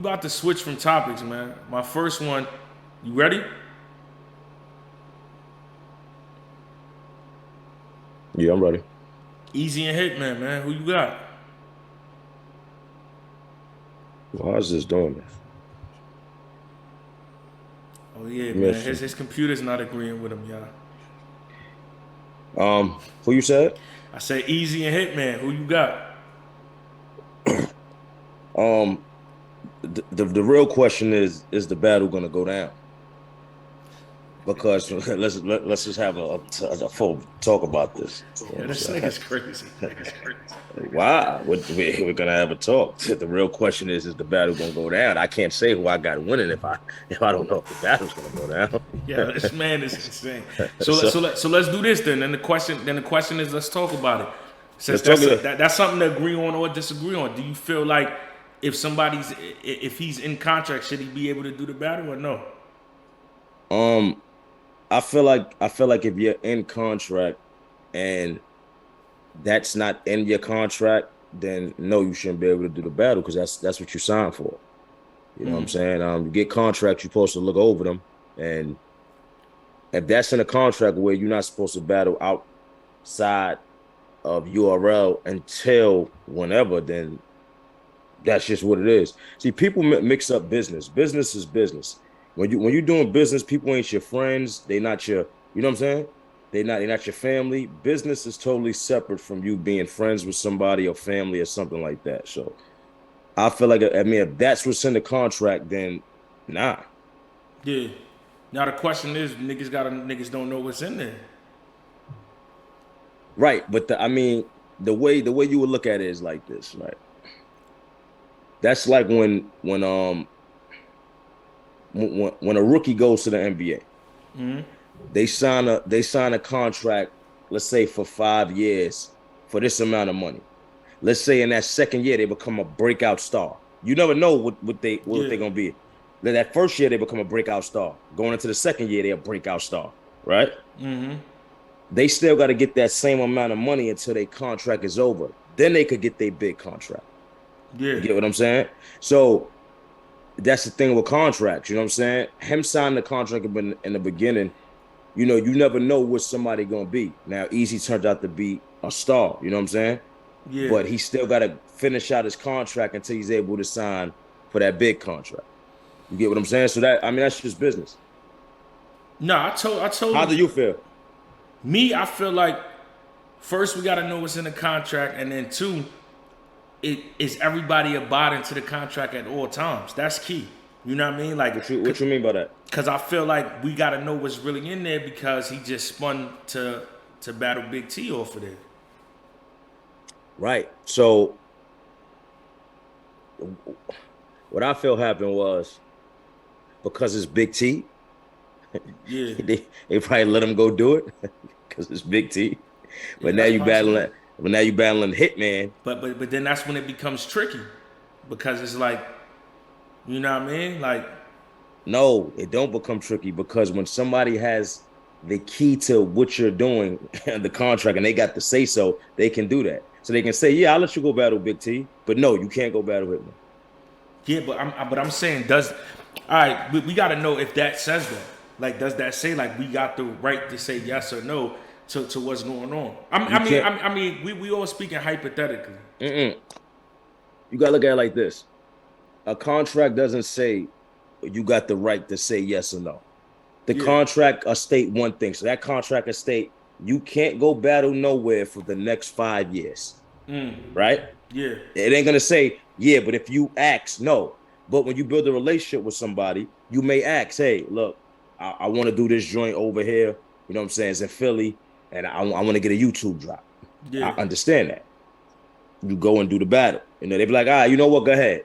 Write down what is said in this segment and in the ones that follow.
About to switch from topics, man. My first one, you ready? Yeah, I'm ready. Easy and Hitman, man. Who you got? Well, how's this doing this? Oh yeah, man. His Mission. his computer's not agreeing with him, y'all. Who you said? I said Easy and Hitman. Who you got? Um, the real question is the battle gonna go down? Because let's just have a full talk about this. You know Yeah, what I'm this saying? nigga's crazy. Why? We're gonna have a talk. The real question is the battle gonna go down? I can't say who I got winning if I don't know if the battle's gonna go Yeah, down. this man is insane. So let So so let so let's do this then. And the question is let's talk about it. Since let's talk it. that's something to agree on or disagree on. Do you feel like if he's in contract, should he be able to do the battle or no? Um, I feel like if you're in contract and that's not in your contract, then no, you shouldn't be able to do the battle because that's what you signed for. You know what I'm saying? You get contracts, you're supposed to look over them, and if that's in a contract where you're not supposed to battle outside of URL until whenever, then that's just what it is. See, people mix up business. Business is business. When you're doing business, people ain't your friends. They not your, you know what I'm saying? They're not your family. Business is totally separate from you being friends with somebody or family or something like that. So I feel like I mean if that's what's in the contract, then nah. Yeah. Now the question is, niggas don't know what's in there. Right. But I mean, the way you would look at it is like this, right? That's like when a rookie goes to the NBA. They sign a contract, let's say for 5 years for this amount of money. Let's say in that second year they become a breakout star. You never know what Yeah. they're gonna be. That first year they become a breakout star. Going into the second year they're a breakout star, right? They still got to get that same amount of money until their contract is over. Then they could get their big contract. Yeah. You get what I'm saying? So that's the thing with contracts. You know what I'm saying? Him signing the contract in the beginning, you never know what somebody gonna be. Now, Easy turns out to be a star. You know what I'm saying? Yeah. But he still got to finish out his contract until he's able to sign for that big contract. You get what I'm saying? So that I mean that's just business. No, I How totally do you feel? me, I feel like first we gotta know what's in the contract, and then two, it is everybody abiding to the contract at all times. That's key. You know what I mean? Like, What you mean by that? cause I feel like we gotta know what's really in there because he just spun to battle Big T off of there. Right. So what I feel happened was because it's Big T, Yeah, they probably let him go do it because it's Big T. yeah, But now that's you possible. battling, but now you battling Hitman. But then that's when it becomes tricky because it's like, you know what I mean? Like, No, it don't become tricky because when somebody has the key to what you're doing, the contract, and they got to say so, they can do that. So they can say, "Yeah, I'll let you go battle Big T," but no, you can't go battle Hitman. yeah, but I'm saying does all right? We got to know if that says that. Like, does that say like we got the right to say yes or no to what's going on? You can't. We all speaking hypothetically. Mm-mm. You gotta look at it like this: a contract doesn't say you got the right to say yes or no. The Yeah, contract state one thing. So that contract state you can't go battle nowhere for the next 5 years, right? yeah, It ain't gonna say, yeah, but if you ask, no. But when you build a relationship with somebody, you may ask, hey, look, I want to do this joint over here. You know what I'm saying? It's in Philly, and I want to get a YouTube drop. I yeah. understand that. You go and do the battle. They be like, ah, you know what? Go ahead.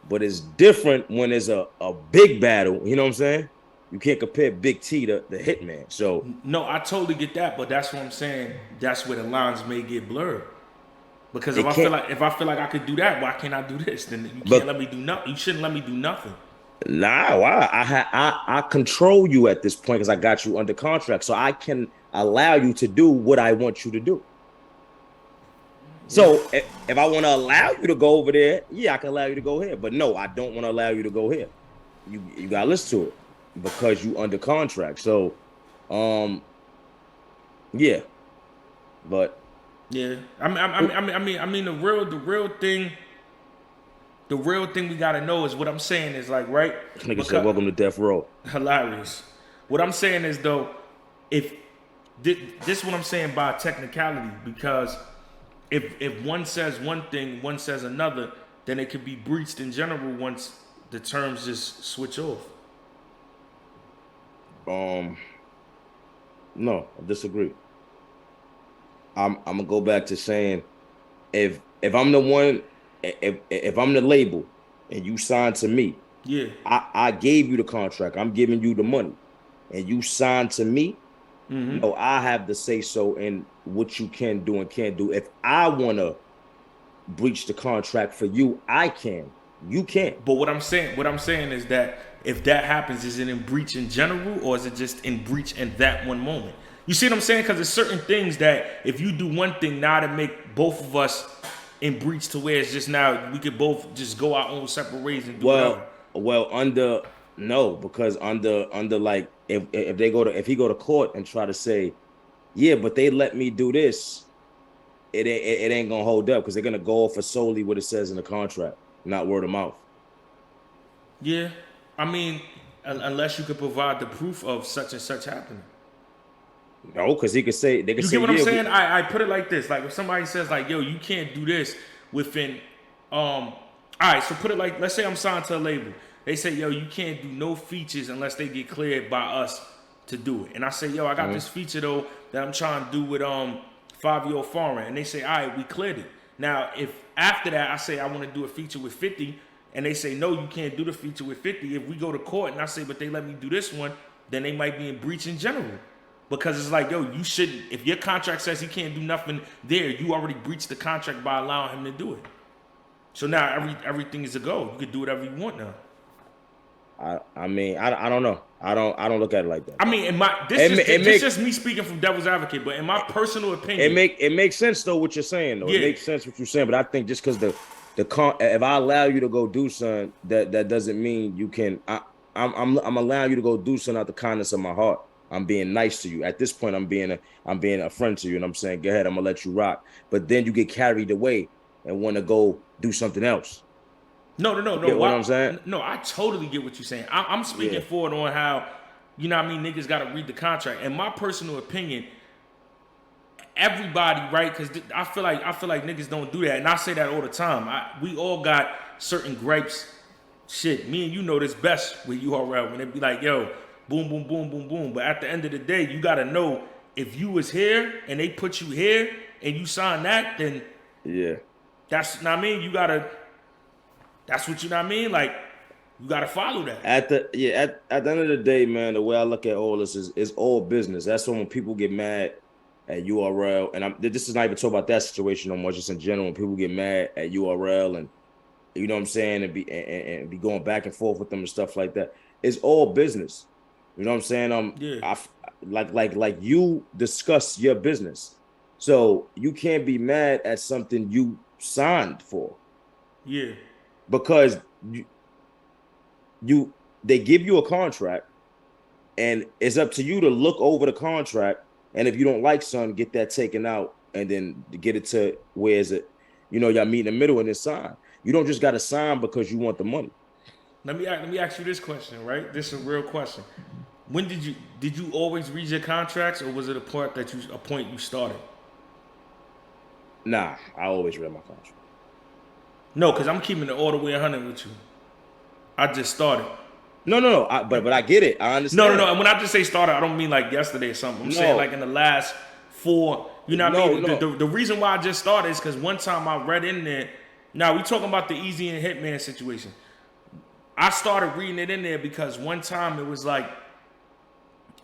But it's different when there's a big battle. You know what I'm saying? You can't compare Big T to the Hitman. So No, I totally get that, but that's what I'm saying. That's where the lines may get blurred. Because if it I feel can't. like if I feel like I could do that, why can't I do this? Then you can't But let me do nothing. You shouldn't let me do nothing. nah, why? I control you at this point because I got you under contract, so I can allow you to do what I want you to do. Yeah. So if I want to allow you to go over there, yeah, I can allow you to go here. But no, I don't want to allow you to go here. You gotta listen to it because you under contract. So um yeah, but Yeah. I mean, the real thing we gotta know is what I'm saying is like, right? nigga said, Because "Welcome to death row." hilarious. What I'm saying is though, if this is what I'm saying by technicality, because if one says one thing, one says another, then it could be breached in general once the terms just switch off. Um, no, I disagree. I'm gonna go back to saying if I'm the one, if I'm the label and you signed to me, Yeah. I gave you the contract. I'm giving you the money, and you signed to me. No, I have to say so in what you can do and can't do. If I want to breach the contract for you, I can. You can't. But what I'm saying is that if that happens, is it in breach in general, or is it just in breach in that one moment? You see what I'm saying? Because there's certain things that if you do one thing now to make both of us in breach to where it's just now we could both just go our own separate ways and do whatever. Well, under no, because under like if they go to if he go to court and try to say, yeah, but they let me do this, it ain't gonna hold up because they're gonna go off for solely what it says in the contract, not word of mouth. Yeah, I mean, unless you could provide the proof of such and such happening. No, because he could say they could You say, get what I'm yeah, saying? I put it like this: like if somebody says like, "Yo, you can't do this within," all right. So put it like, let's say I'm signed to a label. They say, "Yo, you can't do no features unless they get cleared by us to do it." And I say, "Yo, I got this feature though that I'm trying to do with 5-year foreign," and they say, "All right, we cleared it." Now, if after that I say I want to do a feature with 50, and they say, "No, you can't do the feature with 50," if we go to court and I say, "But they let me do this one," then they might be in breach in general. Because it's like, yo, you shouldn't. If your contract says he can't do nothing there, you already breached the contract by allowing him to do it. So now everything is a go. You can do whatever you want now. I mean, I don't know. I don't look at it like that. I mean, in my this just me speaking from devil's advocate, but in my personal opinion, it makes sense though what you're saying though. It yeah, makes sense what you're saying, but I think just because if I allow you to go do something, that doesn't mean you can. I'm allowing you to go do something out the kindness of my heart. I'm being nice to you. At this point, I'm being a friend to you, and I'm saying, go ahead, I'm gonna let you rock. But then you get carried away and want to go do something else. You no. get what I'm saying? No, I totally get what you're saying. I'm speaking Yeah. forward on how, you know what I mean, niggas got to read the contract. In my personal opinion, everybody, right? Because I feel like niggas don't do that, and I say that all the time. We all got certain gripes. Shit, me and you know this best with URL when it be like, yo, boom, boom, boom, boom, boom. But at the end of the day, you gotta know if you was here and they put you here and you sign that, then Yeah. that's, you know what I mean. You gotta. That's what, you know what I mean. Like, you gotta follow that. At the end of the day, man, the way I look at all this is all business. That's when people get mad at URL, and this is not even talking about that situation no more, just in general. When people get mad at URL, and you know what I'm saying, and be going back and forth with them and stuff like that. It's all business. You know what I'm saying? Yeah, I like you discuss your business, so you can't be mad at something you signed for yeah. because you they give you a contract and it's up to you to look over the contract, and if you don't like something, get that taken out and then get it to where is it, y'all meet in the middle and then sign. You don't just got to sign because you want the money. Let me ask you this question, right? This is a real question. When did you always read your contracts, or was it a point you started? Nah, I always read my contract. No, because I'm keeping it all the way 100 with you. I just started. No, but I get it. I No. understand. And when I just say started, I don't mean like yesterday or something. I'm saying like No, in the last 4. You know what I no, mean? no. The reason why I just started is because one time I read in there. Now we talking about the Eazy and Hitman situation. I started reading it in there because one time it was like,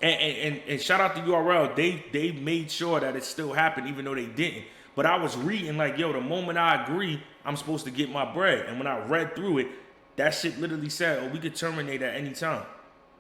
and shout out to URL, they made sure that it still happened even though they didn't. But I was reading like, yo, the moment I agree, I'm supposed to get my bread. And when I read through it, that shit literally said, oh, we could terminate at any time.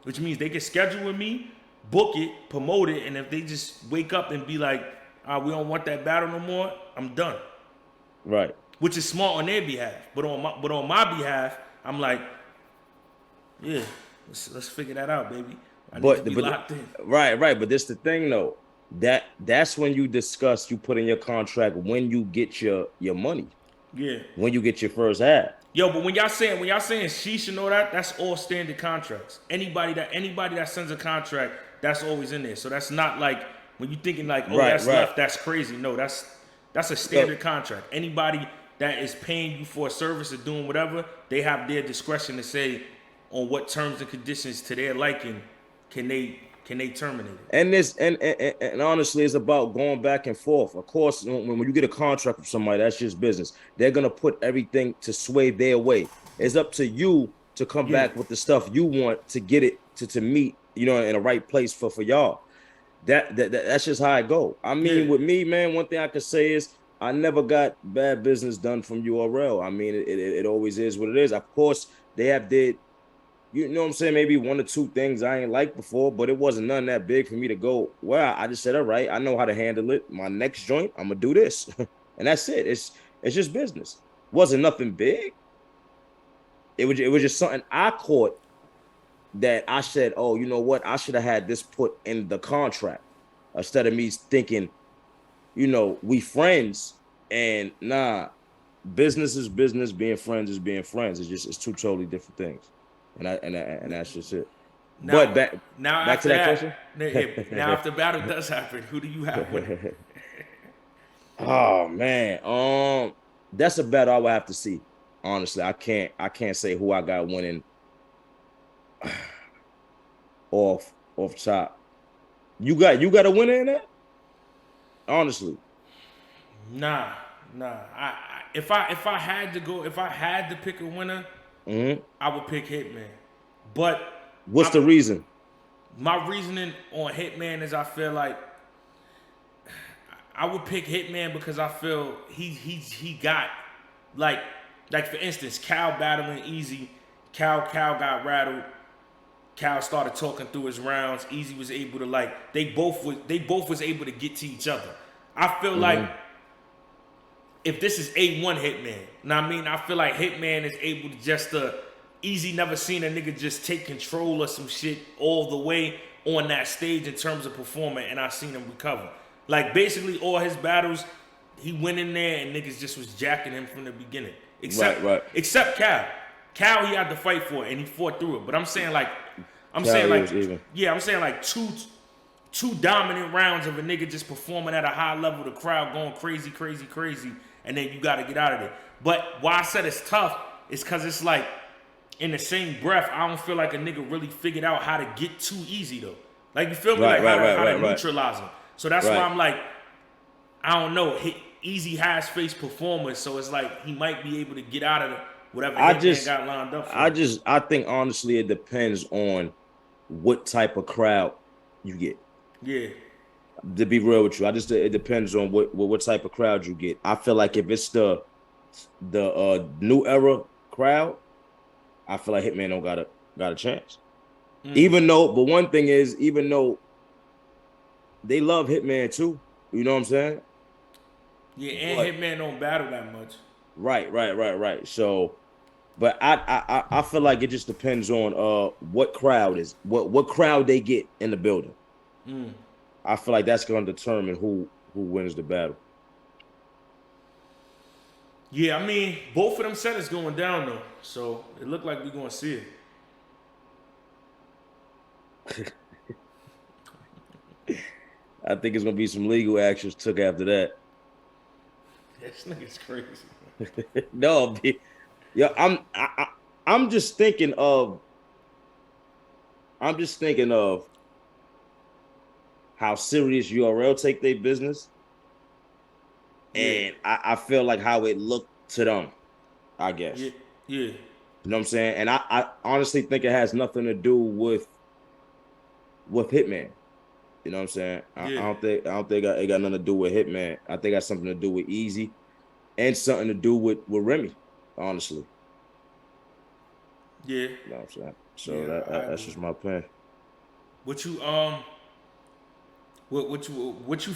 Which means they could schedule with me, book it, promote it, and if they just wake up and be like, we don't want that battle no more, I'm done. Right. which is smart on their behalf. But on my behalf, I'm like, yeah, let's figure that out, baby. I need to But be locked in. right. But this the thing though. That's when you discuss, you put in your contract when you get your money, Yeah. when you get your first ad. Yo, but when y'all saying she should know that, that's all standard contracts. Anybody that sends a contract, that's always in there. So that's not like when you thinking like, oh, Right, that's right. left, that's crazy. No, that's a Yo, standard contract. Anybody that is paying you for a service or doing whatever, they have their discretion to say on what terms and conditions to their liking can they terminate it. and this and honestly, it's about going back and forth. Of course, when you get a contract from somebody, that's just business. They're gonna put everything to sway their way. It's up to you to come Yeah, back with the stuff you want to get it to meet, in the right place for y'all. That's just how I go. I yeah. mean, with me, man, one thing I could say is I never got bad business done from URL. I mean, it always is what it is. Of course, they have did, you know what I'm saying, maybe one or two things I ain't liked before, but it wasn't none that big for me to go, well, I just said, all right, I know how to handle it. My next joint, I'm gonna do this. And that's it. It's just business. Wasn't nothing big. It was just something I caught that I said, oh, you know what? I should have had this put in the contract instead of me thinking, we friends. And nah, business is business, being friends is being friends. It's two totally different things. And that's just it. But Now, back now back to after that question. that, now if the battle does happen, who do you have winning? Oh man, that's a battle I would have to see. Honestly, I can't say who I got winning off top. You got a winner in that? Honestly. Nah, nah. If I had to go, if I had to pick a winner, Hmm. I would pick Hitman. But What's the reason? my reasoning on Hitman is I feel like I would pick Hitman because I feel he got like for instance, Cal battling Eazy. Cal got rattled. Cal started talking through his rounds. Eazy was able to they both was able to get to each other. I feel like Hmm. if this is A1 Hitman, now I mean, I feel like Hitman is able to Easy never seen a nigga just take control of some shit all the way on that stage in terms of performing, and I seen him recover. Like basically all his battles, he went in there and niggas just was jacking him from the beginning. Right, right. Except Cal. Cal he had to fight for it and he fought through it. But I'm saying Cali like was even. yeah, I'm saying like two dominant rounds of a nigga just performing at a high level, the crowd going crazy, crazy, crazy, and then you got to get out of there. But why I said it's tough is because it's like in the same breath, I don't feel like a nigga really figured out how to get too easy though. Like you feel me? Right, Like right, how to right. neutralize him. So that's why Right. I'm like, I don't know. Easy has faced performers, so it's like he might be able to get out of whatever I Hitman just got lined up I for. just I think honestly it depends on what type of crowd you get. Yeah, To be real with you, it depends on what type of crowd you get. I feel like if it's the new era crowd, I feel like Hitman don't got a chance. But one thing is, even though they love Hitman too, you know what I'm saying? yeah, and But Hitman don't battle that much. right. So, but I feel like it just depends on what crowd is what crowd they get in the building. I feel like that's going to determine who wins the battle. Yeah, I mean, both of them settings going down though, so it looked like we gonna see it. I think it's gonna be some legal actions took after that. This nigga's crazy. No, yeah, I'm just thinking of how serious URL take their business, Yeah, and I feel like how it looked to them. I yeah, guess yeah, you know what I'm saying, and I honestly think it has nothing to do with Hitman. You know what I'm saying? I yeah, don't think it got nothing to do with Hitman. I think it got something to do with Easy and something to do with Remy. Honestly, yeah, you know what I'm saying. So yeah. I that's agree. just my opinion. What you what you